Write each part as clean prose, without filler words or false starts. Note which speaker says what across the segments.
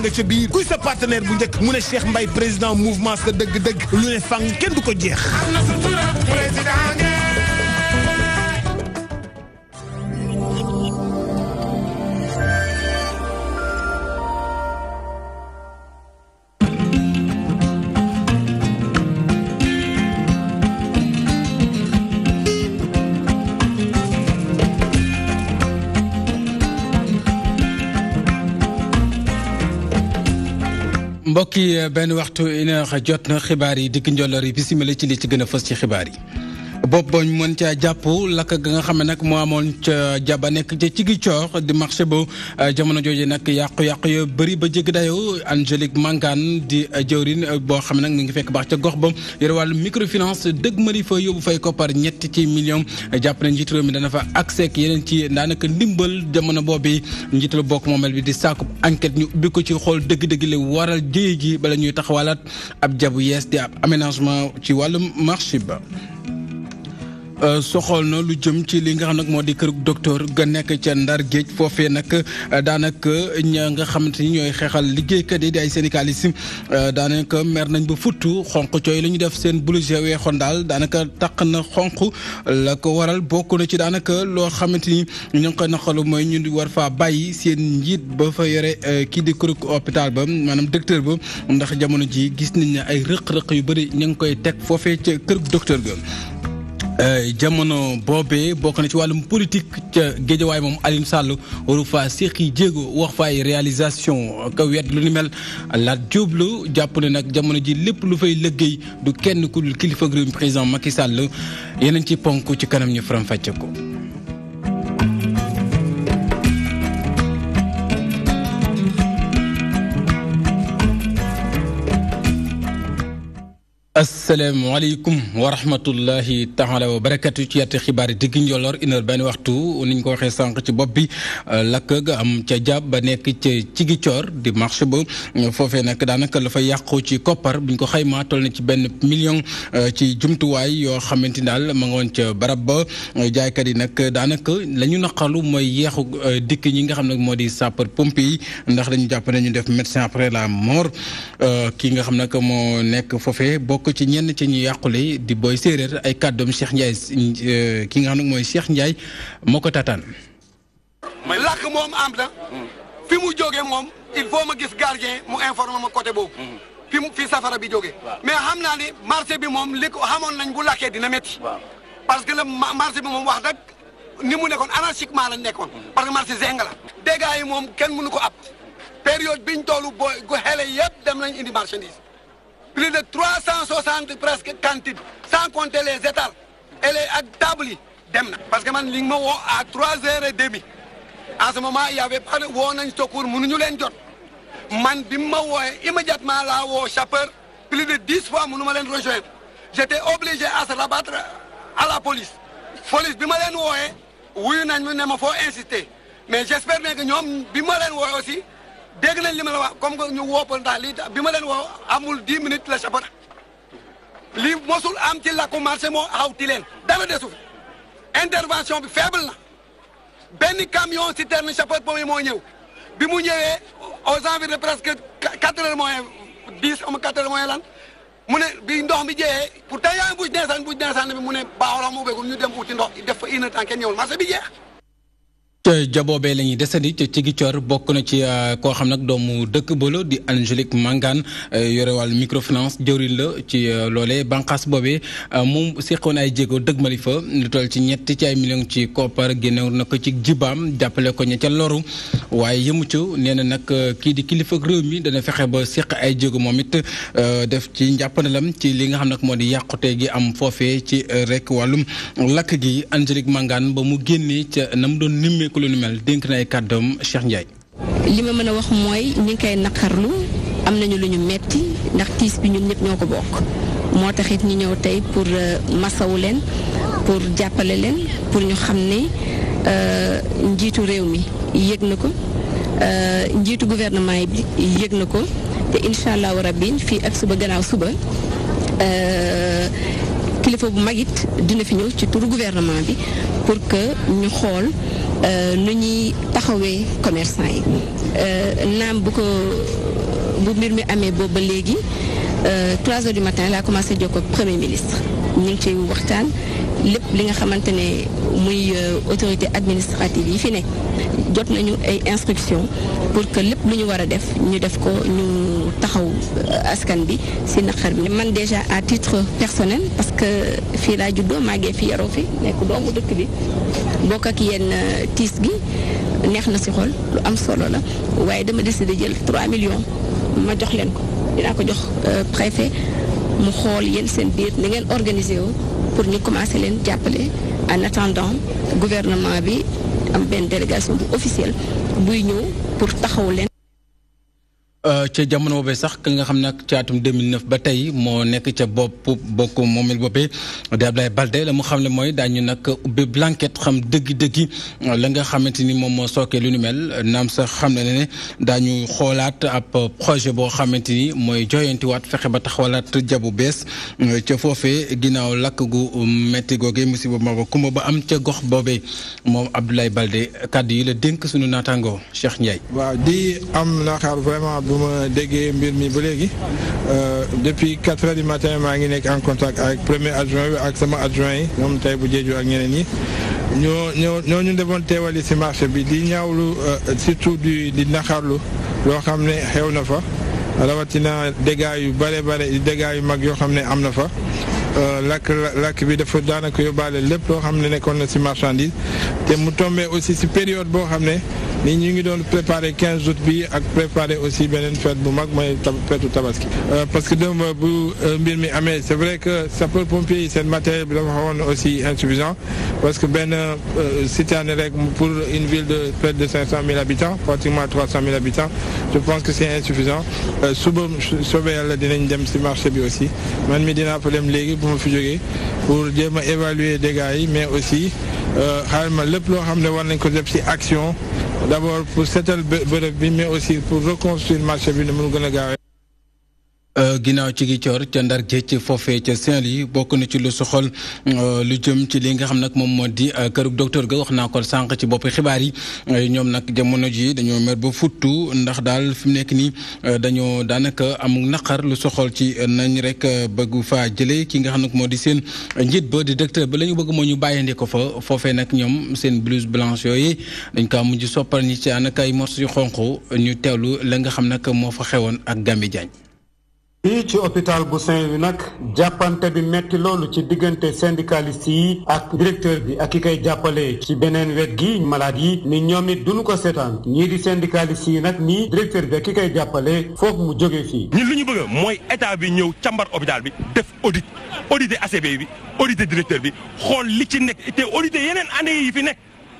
Speaker 1: nga ca biir kuy sa partenaire bu njëkk mu ne Cheikh Mbaye président mouvement sa dëgg-dëgg lu ne fang kenn du ko jeex.
Speaker 2: mbokk yi benn waxtu ina jot na xibaar yi dikk njolloor yi bisimila ci li ci gën a fës ci xibaar yi bopp ba ñu mën caa jàpp lakk ga nga xam ne nag moo amoon ca jaba nekk ca Ziguinchor di marché ba jamono jooju nag yàqu-yàqu yu bëri ba jéggi dayoo Angélique Mangane di jëwrin boo xam ne nag mi ngi fekk baax ca gox ba yore wàllu microfinance dëgg mari fa yóbbu fay koppar ñett ci million jàpp na njiitu réew mi dana fa accès ak yeneen ci daanaka ndimbal jamono boobu njiital bokk moomel bi di saakub enquête ñu ubbi ko ci xool dëgg-dëgg li waral jéye ji bala ñuy taxawalaat ab jabu yees di ab aménagement ci wàllu marché ba soxol na lu jëm ci li nga xam nag moo di kër docteur ga nekk ca Ndar Géej foofee nag daanaka ña nga xamante ni ñooy xeexal liggéeykat yi di ay syndicalistes daanaka mer nañ ba futtu xonq cooy la ñu def seen blouse weexoon daal daanaka taq na xonq la ko waral bokk na ci daanaka loo xamante ni ñu ngi koy naqalu mooy ñu war faa bàyyi seen njiit ba fa yore kii di kër hôpital ba maanaam docteur ba ndax jamono ji gis nañ ne ay rëq-rëq yu bëri ñu ngi koy teg foofee ca kër docteur ga. jamono boobee bokk na ci wàllum politique ca Géejawaay moom Alioune Sall waru faa séqi jéego wax fa ay réalisation ka wet lu ni mel Lat Diop jàpp ne nag jamono ji lépp lu fay liggéey du kenn ku dul kilifa réew mi président Macky Sall yeneen ci ponk ci kanam ñu faram fàcce ko. asalaamaaleykum wa rahmatullahi taala wa barakatu ci yatte xibaar yi digg njolloor une heure benn waxtu niñ ko waxee sànq ci bopp bi lakk ga am ca jàpp ba nekk ca Ziguinchor di marché ba foofee nag daanaka la fa yàqu ci koppar buñ ko xaymaa toll na ci benn million ci jumtuwaay yoo xamante ni daal ma nga woon ca barab ba jaaykat yi nag daanaka la ñu naqalu mooy yeexu dikk ñi nga xam ne moo di sapeur pompier yi ndax dañu jàpp ne ñu def médecin après la mort ki nga xam nag moo nekk foofee bokk ci ñenn ci ñu yàqule di booy séeréer ay kàddoom Cheikh Ndiaye ki nga xam nag mooy Cheikh Ndiaye moo ko tataan.
Speaker 3: mais làkk moom am na fi mu jógee moom il faut ma gis gardien mu informer ma côté boobu fi safara bi jógee mais xam naa ni marché bi moom li ko xamoon nañ bu lakkee dina métti parce que le marché bi moom wax dëgg ni mu nekkoon anarchiquement la nekkoon parce que marché zeng la dégâts yi moom kenn mënu ko ab période biñ tollu booy gu xele yëpp dem nañ indi marchandise plus de 360 presque cantines sans compter les étals et les ak tables yi dem na. parce que man li nga ma woo à 3h30 en ce moment il y avait pas woo nañ secours mënuñu leen jot man bi ma wooyee immédiatement laa woo chauffeur plus de 10 fois mënu ma leen rejoindre j'étais obligé à se rabattre à la police. police bi ma leen wooyee wuyu nañ ne ma foo insister mais j'espère bien que ñoom bi ma leen wooyee aussi. dégg nañ li ma la wax comme que ñu woopal daal lii bi ma leen woo amul 10 minutes la chauffeur lii mosul am ci lakku marché moo xawti leen dara desu fi intervention bi faible na benn camion citerne chauffeur boobu moo ñëw bi mu ñëwee aux environs de presque 4 heures moins 10 am 4 heures moins lan mu ne bi ndox mi jeexee pourtant yaa ngi buj neesaan bi mu ne baaxul mu béygul ñu dem uti ndox def fa une heure temps kenn ñëwul marché bi jeex.
Speaker 2: ca jaboobee la ñuy desandi ca Ziguinchor bokk na ci koo xam nag doomu dëkk bolo di Angélique Mangane yore wàllu microfinance jëwriñ la ci loolee banqaas boobee moom seqoon ay jéego dëgmali fa lu toll ci ñett ci ay millions ci koppar génnew na ko ci jibaam jàppale ko ña ca loru waaye yëmu ci nee na nag kii di kilifa réew mi dana fexe ba seq ay jéego moom it def ci njàppandalam ci li nga xam nag moo di yàqute gi am foofee ci rek wàllum lakk gi Angélique Mangane ba mu génnee ca na mu doon nimmee lu nu mel dénk na ay kàddoom Cheikh Ndiaye.
Speaker 4: li ma mën a wax mooy ñi ngi koy naqarlu am nañu lu ñu metti ndax tiis bi ñun ñëpp ñoo ko bokk moo taxit ñu ñëw tey pour masawu leen pour jàppale leen pour ñu xam ne njiitu réew mi yëg na ko njiitu gouvernement bi yëg na ko te incha allahu rabbi fii ak suba gannaaw suba kilifa bu mag it dina fi ñëw ci turu gouvernement bi pour que ñu xool nu ñuy taxawee commerçant yi naam bu mbir mi amee boobu ba léegi 3 heures du matin laa commencé jokkoo ak premier ministre ñu ngi ciy waxtaan lépp li nga xamante ne muy autorité administrative yi fi nekk jot nañu ay instructions pour que lépp lu ñu war a def ñu def ko ñu taxaw askan bi ci naqar bi. man déjà à titre personnel parce que fii laa juddoo màggee fi yaroo fi nekk doomu dëkk bi bokk ak yéen tiis gi neex na ci xol lu am solo la waaye dama décidé jël 3 millions ma jox leen ko dinaa ko jox préfet mu xool yéen seen biir ni ngeen organisé wu pour ñu commencer leen jàppale en attendant gouvernement bi am benn délégation bu officielle buy ñëw pour taxaw leen.
Speaker 2: ca jamono boobee sax ka nga xam ne ca atum 2009 ba tey moo nekk ca bokk moomel boppee di Abdoulaye Baldé la mu xam ne mooy daañu nag ubbi blanquette xam dëgg-dëggi la nga xamante ni moom moo sookee lu ni mel naam sax xam ne daañu xoolaat ab projet boo xamante ni mooy joyantiwaat fexe ba taxawalaat jabu bees ca foofee ginnaaw lakk gu metti googee musiba ma kumba ba am ca gox boobee moom Abdoulaye Baldé kàddu yi la dénk suñu naataangoo Cheikh Ndiaye.
Speaker 5: waaw di am naqar vraiment. bu ma déggee mbir mi ba léegi depuis 4 heures du matin maa ngi nekk en contact avec premier adjoint bi ak sama adjoint yi ñoom tey bu jeeju ak ñeneen ñi ñoo ñu demoon teewali ci marché bi di ñaawlu surtout di naxarlu loo xam ne xew na fa rawatina dégâts yu bare dégâts yu mag yoo xam ne am na fa lakk bi dafa daanaka yóbbaale lépp loo xam ne nekkoon na ci marchandise te mu tombé aussi ci période boo xam ne ni ñu ngi doon préparer 15 août bi ak préparer aussi beneen fête bu mag mooy feetu tabaski parce que démb bu mbir mi amee c'est vrai que sapeur pompier yi seen matériel bi dafa xawoon aussi insuffisant parce que benn citerne rek pour une ville de près de 500 000 habitants pratiquement 300 000 habitants je pense que c'est insuffisant suba soobee yàlla dinañ dem ci marché bi aussi man mi dinaa fa dem léegi bu ma fi jógee pour jéem a évaluer dégâts yi mais aussi xaaral ma lépp loo xam ne war nañ ko def ci action d'abord pour seetal bërëb bi mais aussi pour reconstruire marché bi ne mu gën a gaawee.
Speaker 2: ginnaaw ci gi coor ca Ndar Géej foofee ca Saint-Louis bokk na ci lu soxal lu jëm ci li nga xam nag moom moo di kërug docteur ga wax naa ko sànq ci boppi xibaar yi ñoom nag jamono ji dañoo mer ba futtu ndax daal fi mu nekk nii dañoo daanaka am naqar lu soxal ci nañ rek bëgg faa jëlee ki nga xam nag moo di seen njiit ba di docteur ba la ñu bëgg moo ñu bàyyandi ko fa foofee nag ñoom seen blouse blanche yooyu dañ kaa mujj soppal ñi ci ànd ak ay morceaux yu xonq ñu teewlu la nga xam nag moo fa xewoon ak Gambi Diagne.
Speaker 6: fii ci hôpital bu Saint-Louis nag jàppante bi metti loolu ci diggante syndicaliste yi ak directeur bi ak ki koy jàppale ci beneen wet gi malade yi ni ñoom it duñu ko seetaan ñii di syndicaliste yi nag nii directeur bi ak ki koy jàppale foog mu jógee fii.
Speaker 7: ñun lu ñu bëgg mooy état bi ñëw càmbar hôpital bi def audité ACB bi audité directeur bi xool li ci nekk te audité yeneen année yi fi nekk.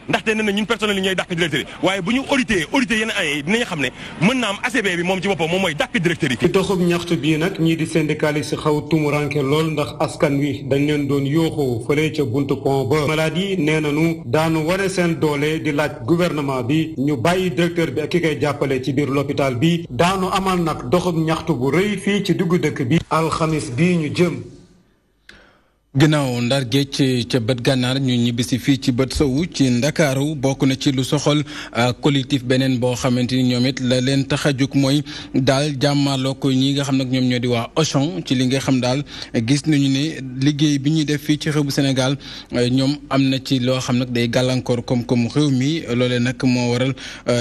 Speaker 7: ndaxte nee na ñun personnel yi ñooy dàq directeur yi waaye bu ñu audité yeneen année yi dinañ xam ne mën naa am ACB bi moom ci boppam moom mooy dàq directeur yi.
Speaker 6: ci doxub ñaxtu bii nag ñii di syndicaliste xaw tumuranke lool ndax askan wi dañ leen doon yooxoo fële ca buntu pont ba. malade yi nee nañu daanu wane seen doole di laaj gouvernement bi ñu bàyyi directeur bi ak ki koy jàppale ci biir l'hôpital bi daanu amal nag doxub ñaxtu bu rëy fii ci diggu dëkk bi alxamis bii ñu jëm.
Speaker 2: ginnaaw Ndar Géej ca bët gànnaar ñu ñibbisi fii ci bët sowu ci Ndakaaru bokk na ci lu soxal collectif beneen boo xamante ni ñoom it la leen tax a jóg mooy daal jàmmaloo ko ñi nga xam nag ñoom ñoo di waa Auchan ci li nga xam daal gis nañu ne liggéey bi ñuy def fii ci réew bu Sénégal ñoom am na ci loo xam nag day gàllankoor koom-koom réew mi loolee nag moo waral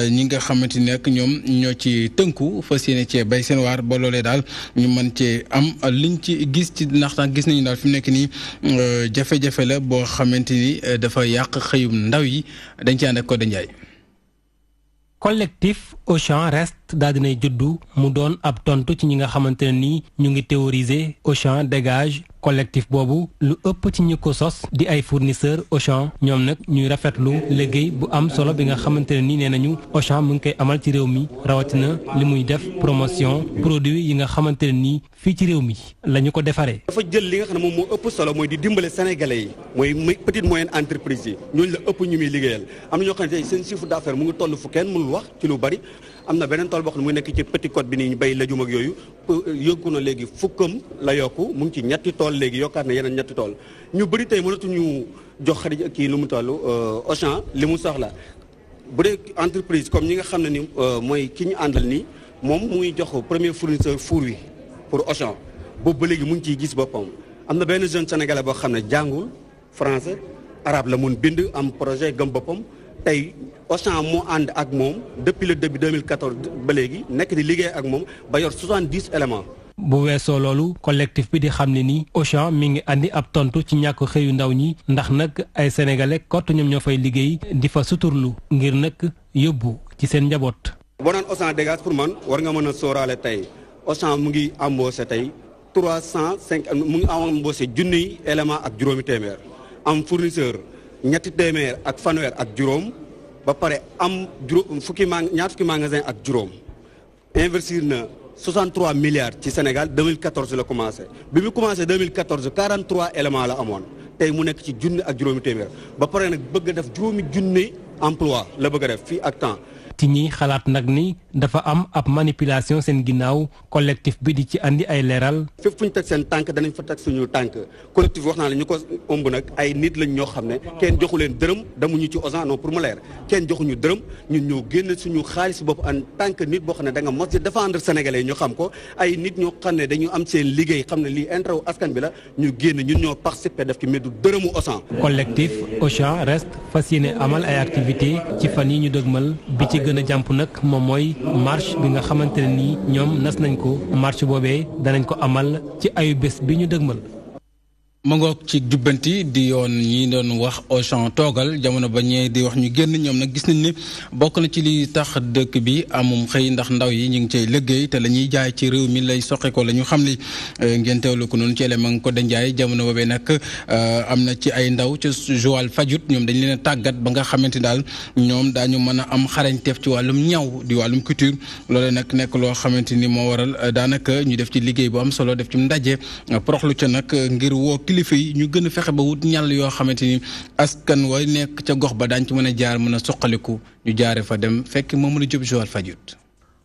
Speaker 2: ñi nga xamante ni nag ñoom ñoo ci tënku fas yéene cee bay seen waar ba loolee daal ñu mën cee am liñ ci gis ci ndax gis nañu daal fi mu nekk nii. jafe-jafe la boo xamante ni dafa yàq xëyum ndaw yi dañ ci ànd ak Codé Ndiaye.
Speaker 8: collectif Auchan reste daal dinay juddu mu doon ab tontu ci ñi nga xamante ne nii ñu ngi théoriser Auchan dégage collectif boobu lu ëpp ci ñi ko sos di ay fournisseur Auchan ñoom nag ñuy rafetlu liggéey bu am solo bi nga xamante ne nii nee nañu Auchan mu ngi koy amal ci réew mi rawatina li muy def promotion produit yi nga xamante ne nii fii ci réew mi la ñu ko defaree.
Speaker 9: dafa jël li nga xam ne moom moo ëpp solo mooy di dimbale sénégalais yi mooy petite moyenne entreprise yi ñooñu la ëpp ñu muy liggéeyal am na ñoo xam ne seen chiffre d'affaires mu ngi toll fu kenn mënul wax ci lu bari am na beneen tool boo xam ne mu nekk ci petit code bi nii ñu bay lajum ak yooyu yokku na léegi fukkam la yokku mu ngi ci ñetti tool léegi yokkaat na yeneen ñetti tool ñu bëri tey mënatuñu jox xarit kii lu mu toll Auchan li mu soxla bu dee entreprise comme ñi nga xam ne ni mooy ki ñu àndal nii moom mu ngi jox premier fournisseur four wi pour Auchan boobu ba léegi mu ngi ciy gis boppam am na benn jeune sénégalais boo xam ne jàngul français arabe la mun bind am projet gëm boppam tey Auchan moo ànd ak moom depuis le début 2014 ba léegi nekk di liggéey ak moom ba yor 70 éléments.
Speaker 8: bu weesoo loolu collectif bi di xam ne ni Auchan mi ngi andi ab tontu ci ñàkk xëyu ndaw ñi ndax nag ay sénégalais kott ñoom ñoo fay liggéey di fa suturlu ngir nag yóbbu ci seen njaboot.
Speaker 9: boo naan Auchan dégage pour man war nga mën a sóoraale tey Auchan mu ngi embauché tey 305 mu ngi embauché junniy élément ak juróomi téeméer am fournisseur ñetti téeméer ak fanweer ak juróom ba pare am ñaar fukki magasin ak juróom investir na 63 milliards ci Sénégal 2014 la commencé bi mu commencé 2014 43 éléments la amoon tey mu nekk ci junni ak juróomi téeméer ba pare nag bëgg a def juróomi junni emploi la bëgg a def fii ak temps.
Speaker 8: ci ñi xalaat nag ni dafa am ab manipulation seen ginnaaw collectif bi di ci andi ay leeral.
Speaker 9: fépp fu ñu teg seen tànk danañ fa teg suñu tànk collectif wax naa la ñu ko ëmb nag ay nit lañ ñoo xam ne kenn joxu leen dërëm demuñu ci Auchan non pour mu leer kenn joxuñu dërëm ñun ñoo génn suñu xaalis bopp en tant que nit boo xam ne da nga mos di défendre sénégalais ñu xam ko ay nit ñoo xam ne dañu am seen liggéey xam ne lii intérêt askan bi la ñu génn ñun ñoo participer def ci meddu dërëmu Auchan.
Speaker 8: collectif Auchan reste fas yéene amal ay activités ci fan yi ñu dëgmal bi ci gën a jàmp nag moom mooy marche bi nga xamante ne nii ñoom nas nañ ko marche boobee danañ ko amal ci ayu bés bi ñu dëgmal.
Speaker 2: ma ngoog ci jubbanti di yoon ñi doon wax Auchan toogal jamono ba ñee di wax ñu génn ñoom nag gis nañ ne bokk na ci li tax dëkk bi amum xëy ndax ndaw yi ñu ngi cay liggéey te la ñuy jaay ci réew mi lay soqe ko la ñu xam ni ngeen teewlu ko noonu ci élément ko dañ jamono boobee nag am na ci ay ndaw ca Joal Fadiouth ñoom dañ leen a tàggat ba nga xamante daal ñoom daañu mën a am xarañteef ci wàllum ñaw di wàllum couture loolee nag nekk loo xamante ni moo waral daanaka ñu def ci liggéey bu am solo def ci ndaje proxlu ca nag ngir woo kilifa yi ñu gën a fexe ba wut ñàll yoo xamante ni askan way nekk ca gox ba daañu ci mën a jaar mën a suqaliku ñu jaare fa dem fekk moom la jób Joal Fadiouth.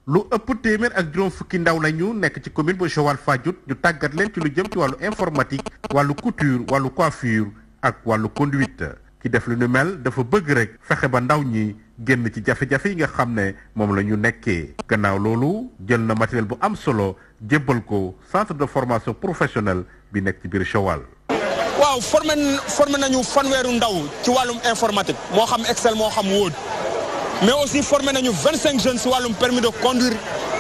Speaker 10: lu ëpp téeméer ak juróom fukki ndaw lañu nekk ci commune bu Joal Fadiouth ñu tàggat leen ci lu jëm ci wàllu informatique wàllu couture wàllu coiffure ak wàllu conduite ki def lu nu mel dafa bëgg rek fexe ba ndaw ñi génn ci jafe-jafe yi nga xam ne moom la ñu nekkee gannaaw loolu jël na matériel bu am solo jébbal ko centre de formation professionnelle bi nekk ci biir Joal.
Speaker 11: waaw formé nañu fanweeru ndaw ci wàllum informatique moo xam Excel moo xam Word mais aussi formé nañu 25 jeunes ci wàllum permis de conduire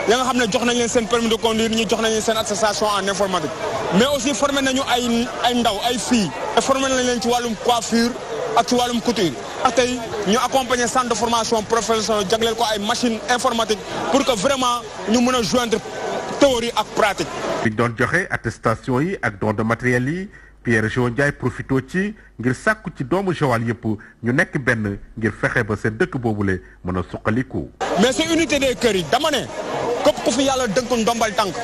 Speaker 11: ya nga xam ne jox nañ leen seen permis de conduire ñi jox nañ leen seen attestation en informatique mais aussi formé nañu ay ndaw ay filles te formé nañ leen ci wàllum coiffure ak ci wàllum couture ak tey ñu accompagner centre de formation professionnelle jagleel ko ay machine informatique pour que vraiment ñu mën a joindre théorie ak pratique.
Speaker 10: biñ doon joxe attestation yi ak don de matériel yi Pierre Jo Ndiaye profito ci ngir sàkku ci doomu Joal yëpp ñu nekk benn ngir fexe ba seen dëkk boobule mën a suqaliku.
Speaker 11: mais c'est unité des kër yi dama ne képp ku fi yàlla dënk ndombal tànk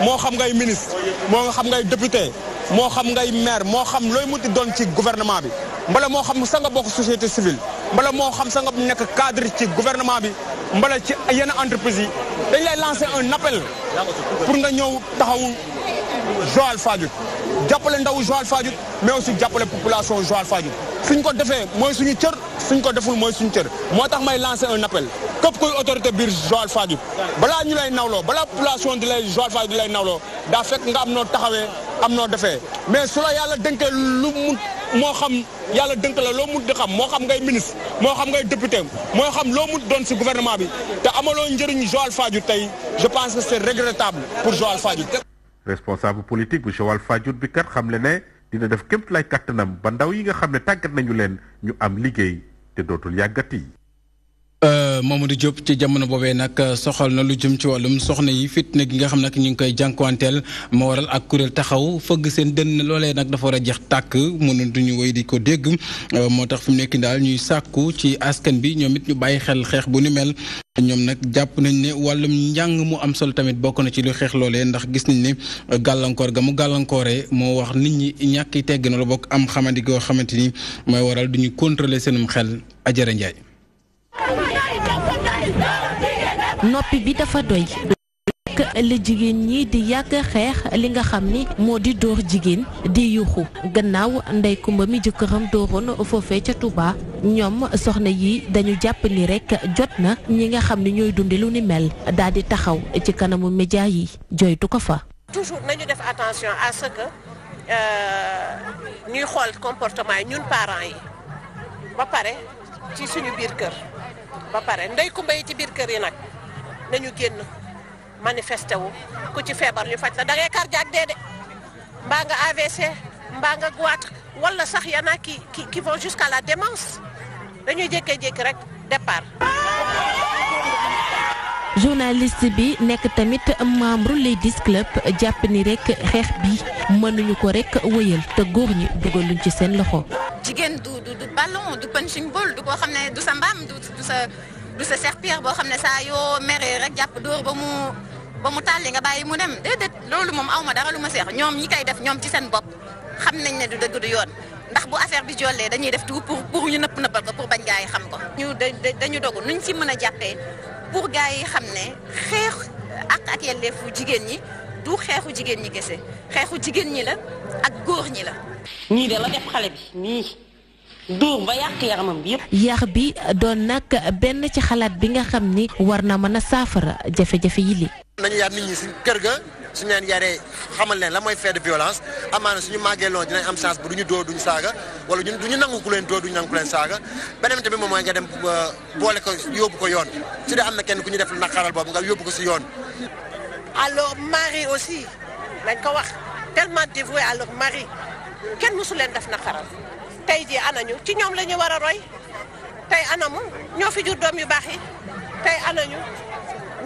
Speaker 11: moo xam ngay ministre moo xam ngay député moo xam ngay maire moo xam looy muti doon ci gouvernement bi mbala moo xam sa nga bokk société civile mbala moo xam sa nga nekk cadre ci gouvernement bi mbala ci yenn entreprise yi dañ lay lancer un appel pour nga ñëw taxawu Joal Fadiouth jàppale ndawu Joal Fadiouth mais aussi jàppale population Joal Fadiouth suñ ko defee mooy suñu cër suñ ko deful mooy suñu cër moo tax may lancer un appel képp kuy autorité biir Joal Fadiouth balaa ñu lay nawloo balaa population di lay Joal Fadiouth di lay nawloo daa fekk nga am noo taxawee am noo defee mais su la yàlla dénkee lu mu moo xam yàlla dénk la loo mun di xam moo xam ngay ministre moo xam ngay député moo xam loo mun doon ci gouvernement bi te amaloo njëriñ Joal Fadiouth tey je pense que c'est regrettable pour Joal Fadiouth.
Speaker 10: responsable politique bu Joal Fadiouth bi kat xam le ne dina def képp lay kàttanam ba ndaw yi nga xam ne tàggat nañu leen ñu am liggéey te dootul yàggati.
Speaker 2: Mamadou Diop ci jamono boobee nag soxal na lu jëm ci wàllum soxna yi fitna gi nga xam nag ñu ngi koy jànkuwanteel moo waral ak kuréel taxaw fëgg seen dënn loolee nag dafa war a jeex tàkk mënatuñu wéy di ko dégg moo tax fi mu nekk daal ñuy sàkku ci askan bi ñoom it ñu bàyyi xel xeex bu ni mel ñoom nag jàpp nañ ne wàllum njàng mu am solo tamit bokk na ci lu xeex loolee ndax gis nañ ne gàllankoor ga mu gàllankooree moo wax nit ñi ñàkk tegg na la bokk am xamadi goo xamante ni mooy waral duñu contrôler seenum xel Ajara Njaay
Speaker 12: noppi bi dafa doy la jigéen ñi di yàgg xeex li nga xam ni moo di dóor jigéen di yuuxu gannaaw Ndey Kumba mi jëkkëram dooroon foofee ca Touba ñoom soxna yi dañu jàpp ni rek jot na ñi nga xam ne ñooy dunde lu ni mel daal di taxaw ci kanamu média yi joytu ko fa.
Speaker 13: toujours nañu def attention à ce que ñuy xool comportement yi ñun parents yi ba pare ci suñu biir kër ba pare ndey kumba yi ci biir kër yi nag nañu génn manifesté wu ku ci feebar ñu faj la da ngay cardiaque dee de mbaa nga AVC mbaa nga goitre wala sax yana qui vont jusqu'à la démence dañuy jékkee-jékki rek départ.
Speaker 12: journaliste bi nekk tamit membre Ladies Club jàpp ni rek xeex bi mënuñu ko rek wëyal te góor ñi dugaluñ ci seen loxo.
Speaker 14: jigéen du ballon du punching ball du ko xam ne du sa mbaam du sa serpillère boo xam ne saa yoo meree rek jàpp dóor ba mu tàlli nga bàyyi mu dem déedéet loolu moom awma dara lu ma seex ñoom ñi koy def ñoom ci seen bopp xam nañ ne du dëgg du yoon ndax bu affaire bi jollee dañuy def tout pour ñu nëppal ko pour bañ gaa yi xam ko. ñu dañu dogu nuñ ci mën a jàppee pour gaa yi xam ne xeex ak yelleefu jigéen ñi du xeexu jigéen ñi kese xeexu jigéen ñi la ak góor ñi la.
Speaker 15: nii de la def xale bi nii dóor ba yàq yaramam bi yëpp.
Speaker 12: yar bi doon nag benn ci xalaat bi nga xam ni war na mën a saafara jafe-jafe yi li.
Speaker 16: nañu yar nit ñi si kër ga suñu leen yaree xamal leen la mooy fait de violence amaana suñu màggee loon dinañ am chance bu duñu dóor duñu saaga wala duñu nangu ku leen dóor duñu nangu ku leen saaga beneen tamit moom mooy nga dem boole ko yóbbu ko yoon su dee am na kenn ku ñu def lu naqaral boobu nga yóbbu ko si yoon.
Speaker 13: alors mari aussi nañ ko wax tellement dévoué à leur mari kenn mësu leen def naqaral tey jii anañu ci ñoom la ñu war a roy tey anamu ñoo fi jur doom yu baax yi tey anañu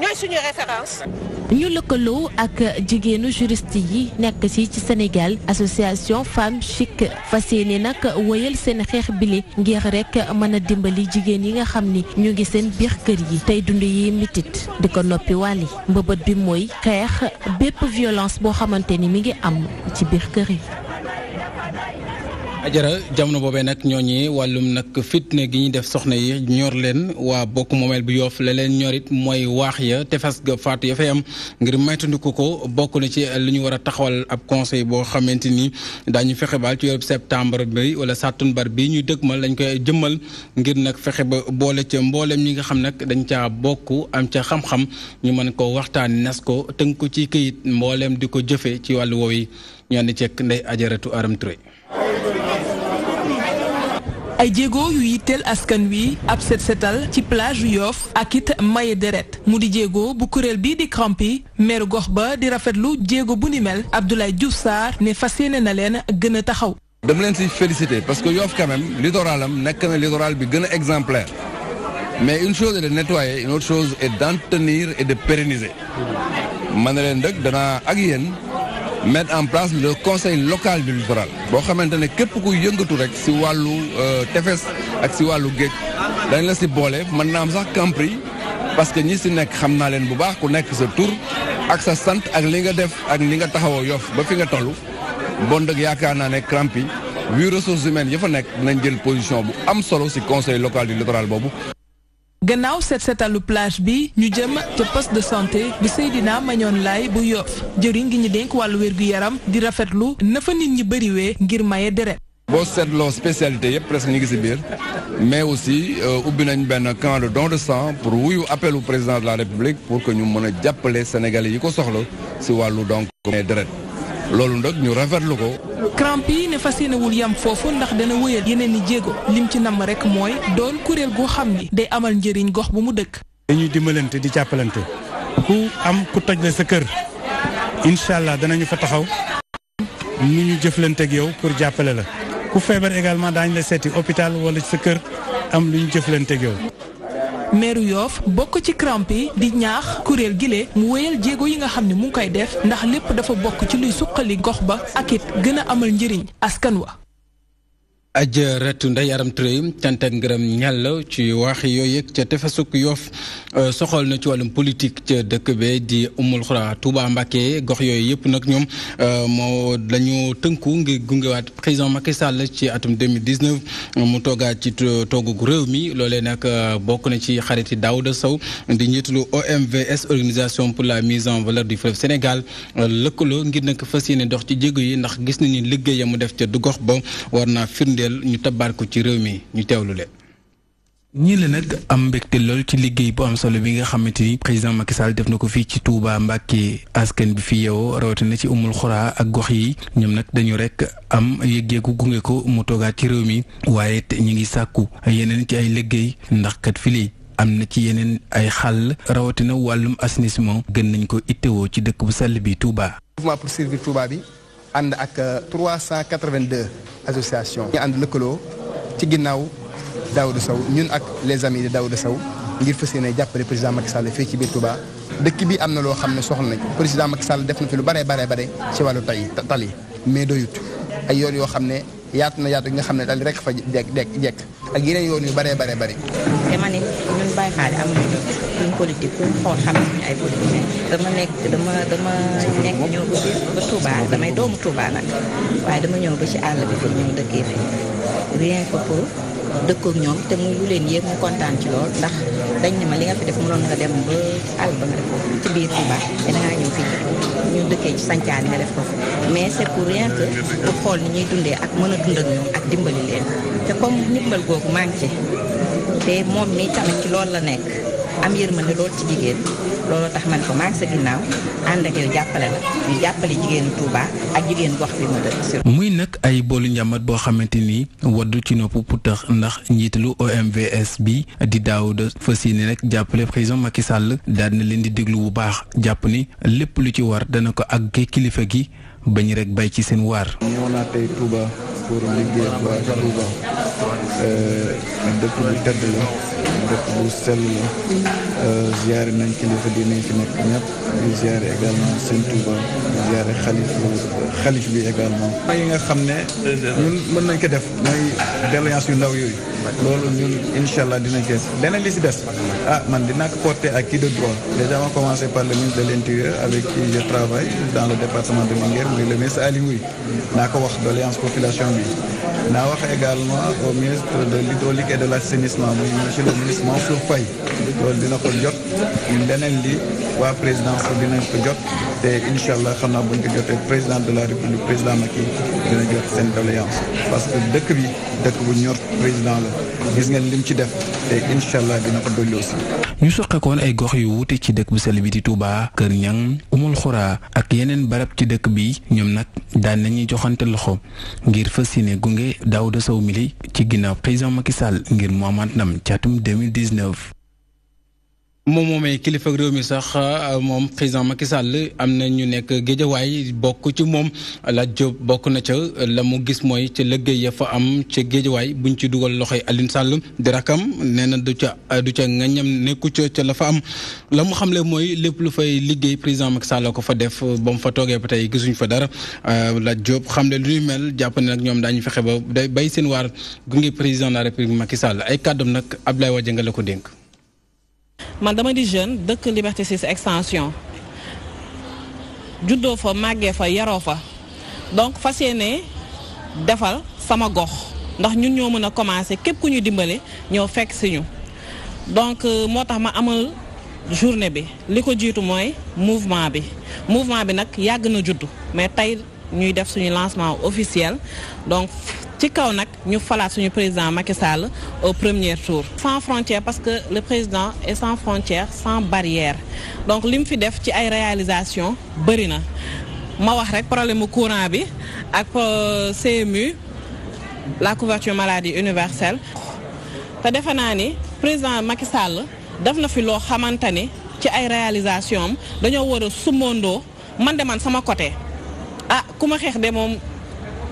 Speaker 13: ñooy suñu référence.
Speaker 12: ñu lëkkaloo ak jigéenu juriste yi nekk ci Sénégal association Femmes Chic fas yéene nag wëyal seen xeex bile ngir rek mën a dimbali jigéen yi nga xam ni ñu ngi seen biir kër yi tey dund yi mitit di ko noppi wàlli mbëbët bi mooy xeex bépp violence boo xamante ni mi ngi am ci biir kër yi.
Speaker 2: ajara jamono boobee nag ñooñi wàllum nag fitne gi ñuy def soxna yi ñor leen waa bokk moomeel bu Yoff la leen ñorit mooy waax ya tefes ga faatu ya fay am ngir maytandiku ko bokk na ci li ñu war a taxawal ab conseil boo xamante ni daañu fexe baal ci weeru septembre bi wala sàttumbar bi ñuy dëgmal lañ koy jëmmal ngir nag fexe ba boole ca mboolem ñi nga xam nag dañ caa bokk am ca xam-xam ñu mën ko waxtaan nas ko tënk ko ci këyit mboolem di ko jëfe ci wàllu woowu yi ñu ànd ceeg Ndeye Ajaratu Aram Touré.
Speaker 17: ay jéego yu yitteel askan wi ab set setal ci plage yu Yoff ak it maye deret mu di jéego bu kuréel bii di Crampi meeru gox ba di rafetlu jéego bu ni mel Abdoulaye Diouf Sarr ne fas yéene na leen gën a taxaw.
Speaker 18: dama leen si féliciter parce que Yoff quand même littoralam nekk na littoral bi gën a exemplaire mais une chose est de nettoyer une autre chose est d'entretenir et de pérenniser man na leen dëkk danaa ak yéen mettre en place le conseil local du littoral boo xamante ne képp ku yëngatu rek si wàllu tefes ak si wàllu géej dañ la si boole mën naa am sax Campri parce que ñi si nekk xam naa leen bu baax ku nekk sa tur ak sa sant ak li nga def ak li nga taxawoo Yoff ba fi nga toll bon dëgg yaakaar naa ne Campri vu ressources humaines ya fa nekk dinañ jël position bu am solo si conseil local du littoral boobu.
Speaker 17: gannaaw set setalu plage bi ñu jëm ca poste de santé bu Seydina Mañoon Laay bu Yoff jëriñ gi ñu dénk wàllu wér-gu-yaram di rafetlu na fa nit ñi bëriwee ngir maye deret.
Speaker 18: boo seetloo spécialité yëpp presque ñu ngi si biir mais aussi ubbi nañ benn camp de don de sang pour wuyu appelu président de la République pour que ñu mën a jàppale Sénégalais yi ko soxla si wàllu donc maye deret loolu nag ñu rafetlu ko.
Speaker 17: Crampi ne fas yéenewul yam foofu ndax dana wëyal yeneen i jéego lim ci namm rek mooy doon kuréel goo xam ni day amal njëriñ gox bu mu dëkk.
Speaker 19: dañuy dimbalante di jàppalante ku am ku toj la sa kër incha allah danañu fa taxaw nu ñu jëflanteeg yow pour jàppale la ku feebar également daañu la seeti hôpital wala sa kër am lu ñu jëflanteeg yow.
Speaker 17: meeru Yoff bokk ci Crampi di ñaax kuréel gile mu wéyal jéego yi nga xam ne mu ngi koy def ndax lépp dafa bokk ci luy suqali gox ba ak it gën a amal njëriñ askan wa.
Speaker 2: Ajaratu Ndeye Aram Touré cant ak ngërëm ñàll ci wax yooyu yëg ca tefesuk Yoff soxal na ci wàllum politique ca dëkk be di Oumoul Khoura Touba Mbacké gox yooyu yëpp nag ñoom moo dañu tënku ngir gungewaat président Macky Sall ci atum 2019 mu toogaat ci toogu réew mi loolee nag bokk na ci xariti Daouda Sow di njiitalu OMVS organisation pour la mise en valeur du fleuve Sénégal lëkkaloo ngir nag fas yéene dox ci jéego yi ndax gis nañu liggéeyam mu def ca du gox ba war naa firnde ñu tabaat ko ci réew mi ñu teewlu leen. ñii la nag am mbégte lool ci liggéey bu am solo bi nga xamante ni président Macky Sall def na ko fii ci Touba Mbacké askan bi fi yeewoo rawatina ci Oumoul Khoura ak gox yi ñoom nag dañu rek am yëggeeku gunge ko mu toogaat ci réew mi waaye te ñu ngi sàkku yeneen ci ay liggéey ndax kat fii am na ci yeneen ay xàll rawatina wàllum assainissement gën nañ ko ittewoo ci dëkk bu sell bi Touba.
Speaker 20: mouvement pour servir Touba bi ànd ak 382 associations. ñu ànd lëkkaloo ci ginnaaw Daouda Sow ñun ak les amis de Daouda Sow ngir fas yéene jàppale président Macky Sall fii ci biir Touba dëkk bi am na loo xam ne soxla nañ président Macky Sall def na fi lu bare ci wàllu tali mais doyut ay yoon yoo xam ne yaatu na yaatu nga xam ne tali rek fa jekk ak yeneen yoon yu bare.
Speaker 21: te ma ne ñun Baye Fall amuñu kuñ politique kuñ xool xam ne ay politique dama nekk ñëw ba Touba damay doomu Touba nag waaye dama ñëw ba ci àll bi fi ñëw dëkkee fi rien que pour dëkkook ñoom te muy lu leen yéeg mu kontaan ci lool ndax dañ ne ma li nga fi def mënoon nga dem ba àll ba nga def ko ci biir Touba te dangaa ñëw fii ñu dëkkee ci sancaan nga def ko fi mais c'est pour rien que pour xool ni ñuy dundee ak mën a dund ak ñoom ak dimbali leen te comme ndimbal googu maa ngi ci te moom mi tamit ci loolu la nekk am yërmande lool ci jigéen loolu tax man ko maa ngi sa ginnaaw ànd ak yow jàppale la ñu jàppale jigéenu Touba ak jigéen gox bi ma dëkk.
Speaker 2: muy nag ay boolu njàmbat boo xamante ni waddu ci nopp putax ndax njiitalu OMVS bi di Daouda fas yéene nag jàppale président Macky Sall daal na leen di déglu bu baax jàpp ni lépp lu ci war dana ko àggee kilifa gi bañ rek bay ci seen waar.
Speaker 22: ñëw naa tey Touba pour liggéey waa Touba dëkk bu tedd la dëkk bu sell la ziare nañ kilifa diine fi nekk ñëpp di ziare également seen Touba di ziare xalif bi également. yi nga xam ne ñun mën nañ ko def mooy doléance yu ndaw yooyu loolu ñun incha allah dinañ ko def leneen li si des man dinaa ko porter à qui de droit déjà on a commencé par le ministre de l'Intérieur avec qui je travaille dans le département de Linguère muy le ministre Aly Ngouille naa ko wax doléance population bi naa wax également au ministre de l'hydraulique et de l'assainissement muy monsieur le ministre Mansour Faye loolu dina ko jot leneen li waa présidence dinañ ko jot te incha allah xam naa buñ ko jotee président de la république président Macky dina jot seen doléance parce que dëkk bi dëkk bu ñor président la gis ngeen lim ci def te incha allah dina ko dolli aussi.
Speaker 2: ñu soqekoon ay gox yu wuute ci dëkk bu sell bi di Touba Kër Ñang Oumoul Khoura ak yeneen barab ci dëkk bi ñoom nag daan nañuy joxante loxo ngir fas yéene gunge Daouda Sow mili ci ginnaaw président Macky Sall ngir mu amaat ndam ci atum 2019. moom moomee kilifa réew mi sax moom président Macky Sall am na ñu nekk géejawaay bokk ci moom la Diop bokk na ca la mu gis mooy ca liggéey ya fa am ca géejawaay buñ ci dugal loxoy Alioune Sall di rakam nee na du ca nga ñam nekku ca la fa am la mu xamle mooy lépp lu fay liggéey président Macky Sall ko fa def ba mu fa toogee ba tey gisuñ fa dara la Diop xamle lu ñu mel jàpp ne nag ñoom daañu fexe ba day bay seen waar gunge président de la République Macky Sall ay kàddoom nag Abdoulaye Wade nga la ko dénk.
Speaker 23: man dama di jeune dëkk Liberté 6 extension juddoo fa màggee fa yaroo fa donc fas yéene defal sama gox ndax ñun ñoo mën a commencer képp ku ñu dimbale ñoo fekk si ñu donc moo tax ma amal journée bi li ko jiitu mooy mouvement bi nag yàgg na juddu mais tey ñuy def suñu lancement officiel donc ci kaw nag ñu falaat suñu président Macky Sall au premier tour. sans frontières parce que le président est sans frontières sans barrière donc li mu fi def ci ay réalisation bëri na ma wax rek problème mu courant bi ak CMU la couverture maladie universelle te defe naa ni président Macky Sall def na fi loo xamante ni ci ay réalisation am dañoo war a sumandoo man sama côté ku ma xeex de moom.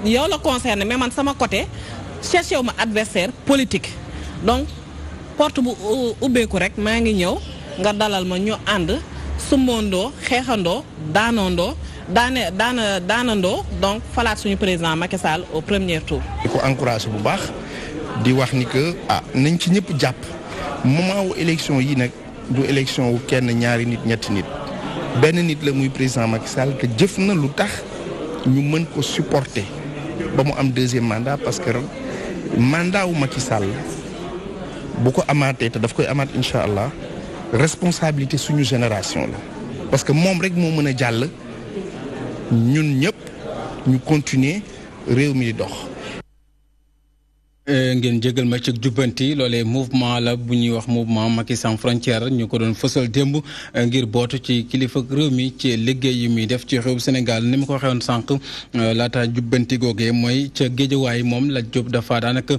Speaker 23: yow la concerné mais man sama côté cherché wu ma adversaire politique donc porte bu ubbeeku rek maa ngi ñëw nga dalal ma ñu ànd sumandoo xeexandoo daanandoo donc falaat suñu président Macky Sall au premier tour.
Speaker 24: di ko encouragé bu baax di wax ni que nañ ci ñëpp jàpp moment wu élection yi nag du élection wu kenn ñaari nit ñetti nit benn nit la muy président Macky Sall te jëf na lu tax ñu mën ko supporter. ba mu am deuxième mandat parce que mandat wu Macky Sall bu ko amaatee te daf koy amaat incha allah responsabilité suñu génération la parce que moom rek moo mën a jàll ñun ñëpp ñu continuer réew mi di dox.
Speaker 2: ngeen jégal ma ci jubbanti loolee mouvement la bu ñuy wax mouvement Macky sans frontière ñu ko doon fësal démb ngir bootu ci kilifa réew mi ci liggéey yi muy def ci réew Sénégal ni ma ko waxee woon sànq laata jubbanti googee mooy ca Géejawaay moom la Diop dafa daanaka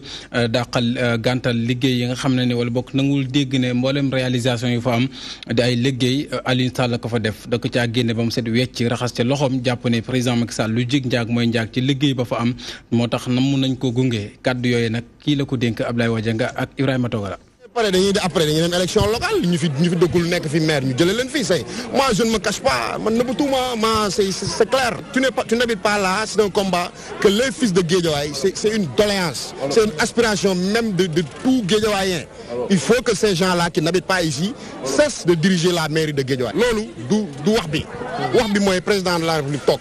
Speaker 2: dàqal gàntal liggéey yi nga xam ne wala bokk nangul dégg ne mboolem réalisation yu fa am di ay liggéey Aliou Sall ko fa def da ko caa génne ba mu set wecc raxas ca loxoom jàpp ne président Macky Sall lu jig njaag mooy njaag ci liggéey ba fa am moo tax namm nañ ko gunge kàddu yooyu nag kii la ko dénk Ablaye Wadianga ak Ibrahima Togara.
Speaker 1: après dañuy dem élection locale ñu fi dëggul nekk fi maire ñu jëlee leen fii say moi je ne me cache pas man nëbbatuma ma c'est clair tu n'habites pas là c'est un combat que les fils de Guédiawaye c'est une doléance c'est une aspiration même de tout Guédiawayen il faut que ces gens là qui n'habitent pas ici cessent de diriger la mairie de Guédiawaye loolu du wax bi mooy président de la République toog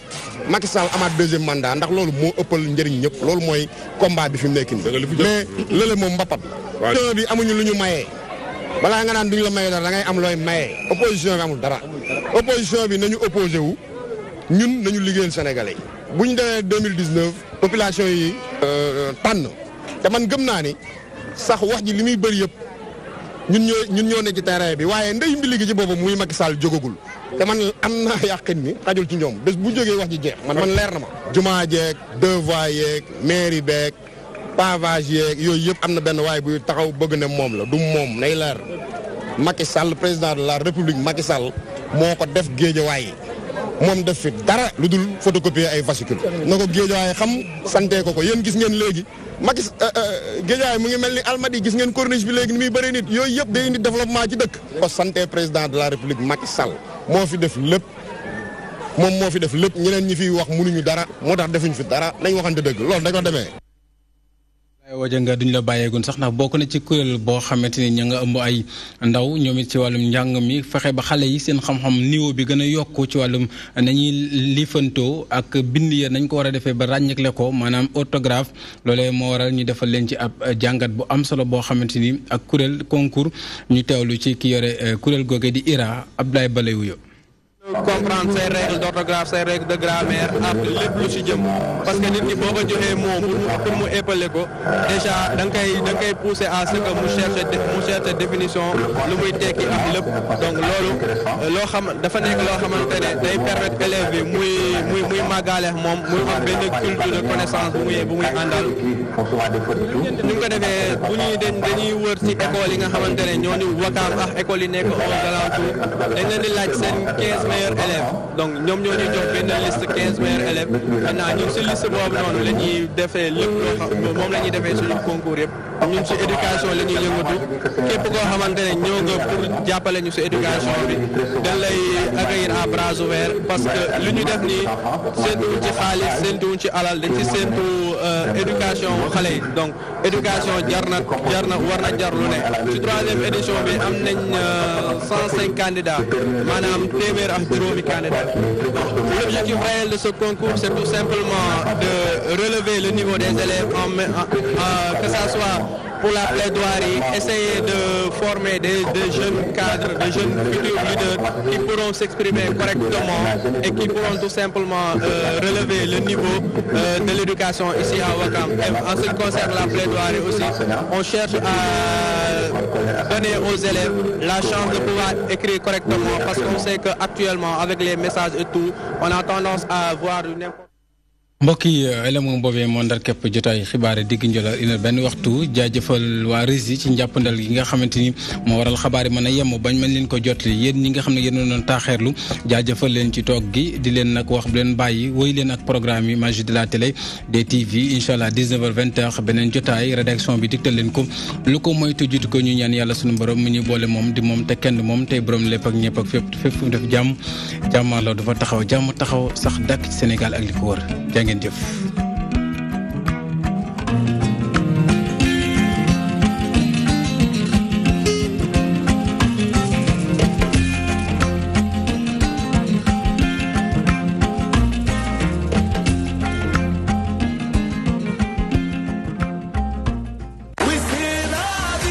Speaker 1: Macky Sall amaat deuxième mandat ndax loolu moo ëppal njëriñ ñëpp loolu mooy combat bi fi mu nekk nii mais lële moom mbapat waaw bi amuñu lu ñu mayee balaa nga naan duñu la mayee dara da ngay am looy mayee opposition bi amul dara opposition bi nañu opposé wu ñun nañu liggéeyal sénégalais yi bu ñu demee 2019 population yi tànn te man gëm naa ni sax wax ji li muy bëri yëpp ñun ñoo ne ci terrain bi waaye ndey mbi liggéey ci boppam muy Macky Sall jógagul te man am naa yàqin ni xajul ci ñoom bés bu jógee wax ji jeex man leer na ma jumaa jeeg deux voies yeeg mairie beeg pavage yeeg yooyu yëpp am na benn waay buy taxaw bëgg ne moom la du moom nay leer Macky Sall président de la République Macky Sall moo ko def Guédiawaye moom def fi dara lu dul photocopier ay fascicule na ko Guédiawaye xam santee ko yéen gis ngeen léegi Macky Guédiawaye mu ngi mel ni Almadies gis ngeen corniche bi léegi ni muy bëri nit yooyu yëpp day indi développement ci dëkk ko santee président de la République Macky Sall moo fi def lépp moom moo fi def lépp ñeneen ñi fiy wax mënuñu dara moo tax defuñ fi dara nañ waxante dëgg loolu da ko demee
Speaker 2: Wadianga duñ la bàyyeegun sax ndax bokk na ci kuréel boo xamante ni ña nga ëmb ay ndaw ñoom it ci wàllum njàng mi fexe ba xale yi seen xam-xam niveau bi gën a yokku ci wàllum nañuy liifantoo ak bind ya nañ ko war a defee ba ràññeekle ko maanaam orthographe loolee moo waral ñu defal leen ci ab jàngat bu am solo boo xamante ni ak kuréel concours ñu teewlu ci ki yore kuréel googe di IRA Abdoulaye Balewuyo
Speaker 3: comprendre say règles d'orthographe say règles de grammaire ak lépp lu ci jëm parce que nit ki boo ko joxee moom pour mu épeler ko déjà da nga koy pousser à ce que mu cherche définition lu muy tekki ak lépp donc loolu loo xam dafa nekk loo xamante ne day permettre élève bi muy màggaaleex moom muy am benn culture de connaissance bu muy àndal ñu ko defee bu ñuy dañuy wër ci école yi nga xamante ne ñoo ñu Wakaam ak école yi nekk aux alentours dañ leen di laaj seen 15 meilleurs élèves donc ñoom ñoo ñu jox benn liste 15 meilleurs élèves maintenant ñun si liste boobu noonu la ñuy defee lépp loo xam moom la ñuy defee suñu concours yëpp ñun si éducation la ñuy yëngatu képp koo xamante ne ñoo nga pour jàppale ñu si éducation bi dañ lay accueillir à bras ouverts parce que li ñu def nii séentuwuñ ci xaalis séentuwuñ ci alal dañ ci séentu éducation xale yi donc éducation war na jar lu ne ci 3e édition bi am nañ 105 candidats maanaam téeméer ak juróomi candidats l'objectif réel de ce concours c'est tout simplement de relever le niveau des élèves que ça soit pour la plaidoirie, essayer de former des jeunes cadres, des jeunes futurs leaders qui pourront s'exprimer correctement et qui pourront tout simplement relever le niveau de l'éducation ici à Ouakam. Et en ce qui concerne la plaidoirie aussi, on cherche à donner aux élèves la chance de pouvoir écrire correctement parce qu'on sait qu'actuellement, avec les messages et tout, on a tendance à voir n'importe
Speaker 2: mbokk yi élément boobee moo ndar képp jotaay xibaar digg njëla une benn waxtu jaajëfal waa Rési ci njàppandal gi nga xamante ni moo waral xabaar yi mën a yem bañ mën leen ko jotli yéen ñi nga xam ne yéen doon taaxeerlu jaajëfal leen ci toog gi di leen nag wax bu leen bàyyi woy leen ak programme yi magie de la télé des TV incha allah 19h 20h beneen jotaay rédaction bi digtal leen ko lu ko moytu jiitu ko ñu ñaan yàlla sunu borom mu ñu boole moom di moom te kenn moom tey borom lépp ak ñëpp ak fépp fu mu def jàmm jàmmaloo dafa taxaw jàmm taxaw sax dàkk ci Sénégal ak li ko wër ngeen jëf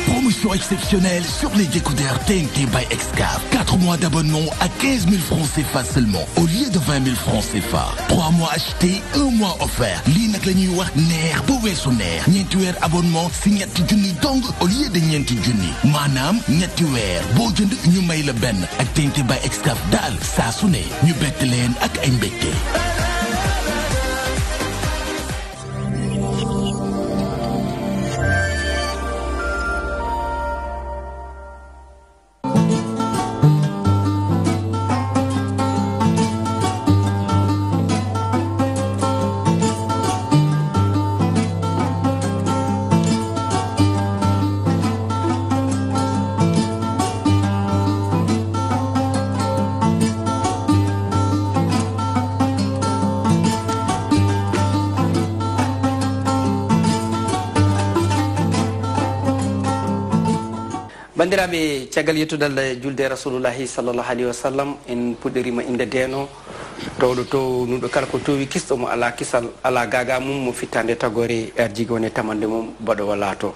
Speaker 4: Promotion exceptionnel sur les décodeurs TNT by Excaf. 4 mois d'abonnement à 15 000 francs CFA seulement au lieu de 20 000 francs CFA. 3 mois achetés, 1 mois offert. Lii nag la ñuy wax neex ba weesu neex. ñeenti weer abonnement si ñetti junni dong au lieu de ñeenti junni. maanaam ñetti weer boo jënd ñu may la benn ak TNT by Excaf daal saa su ne ñu bett leen ak ay mbégte.
Speaker 5: bandiraɓe caggal yettudal julde rasulullahi sallllahu alayhi wa sallam en puɗɗorima inde deeno rewɗo to nuɗo kala ko towi kisɗo mo ala kisal ala gaga mum mo fittande tagore arjigo woni tamande mum baɗowo laato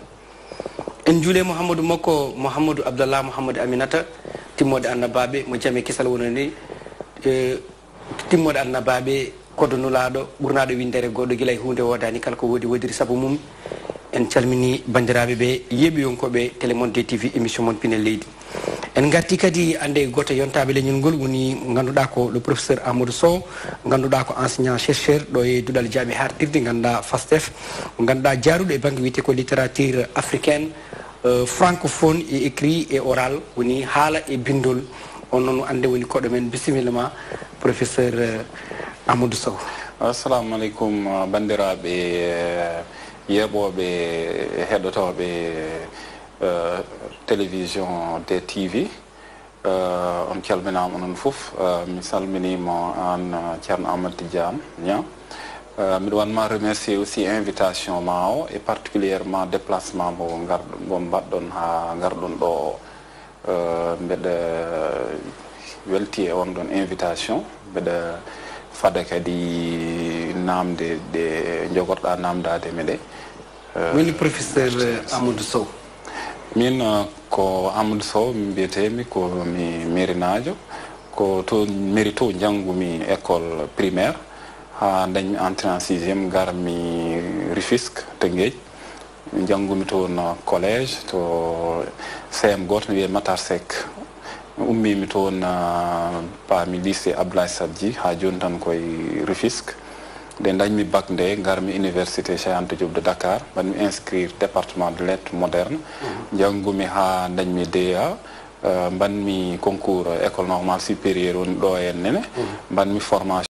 Speaker 5: en juule mouhamadou makko mouhamadou abdallah mouhamadou aminata timmode annabaɓe mo jaame kisal wononi timmode annabaɓe kodonulaɗo ɓurnaɗo windere goɗɗo guila e hunde wodani kala ko woodi wodiri saabu mum en calmini bandiraɓe ɓe yeɓiyonkoɓe télémonde tv émission mon pinel leydi en garti kadi ande goto yontaɓe leñol ngol woni ganduɗa ko le professeur amadou sow ganduɗa ko enseignant chercheur ɗo e duɗal jaaɓe hartirde ganduɗa fastef ganduɗa jaruɗo e banggue wiyete ko littérature africaine francophone et écrit et oral woni haala e bindol on noon ande woni koɗo men bisimilla ma professeur amadou sow.
Speaker 6: assalamu aleykum bandiraɓe yeɓoɓe heɗotoɓe télévision de tv on calminama noon foof mi salminima an ceerno amadou tidiane ña mbiɗa wanma remercier aussi invitation ma o et particulièrement déplacement mo mbaɗɗon ha garɗon ɗo mbeɗa welti e on ɗon invitation mbeɗa fada kadi namde ɗe jogorɗa namdade meɗe
Speaker 5: woni professeur amadou sow
Speaker 6: min ko amadou sow mi mbiyetemi ko mi mérinajo ko to mairie to janggumi école primaire ha dañmi entré en 6e garmi Rufisque Tëngéej janggumi toon collège to CM goto ne wiye Matar Seck ummimi toon paami lycée Abdoulaye Sadji ha joni tan koye Rufisque nde dañmi bac nde garmi université Cheikh Anta Diop de Dakar mbaɗmi inscrire département de lettres moderne janggumi ha dañmi DEA mbanmi concours école normale supérieure woni ɗo hennene mbanmi formation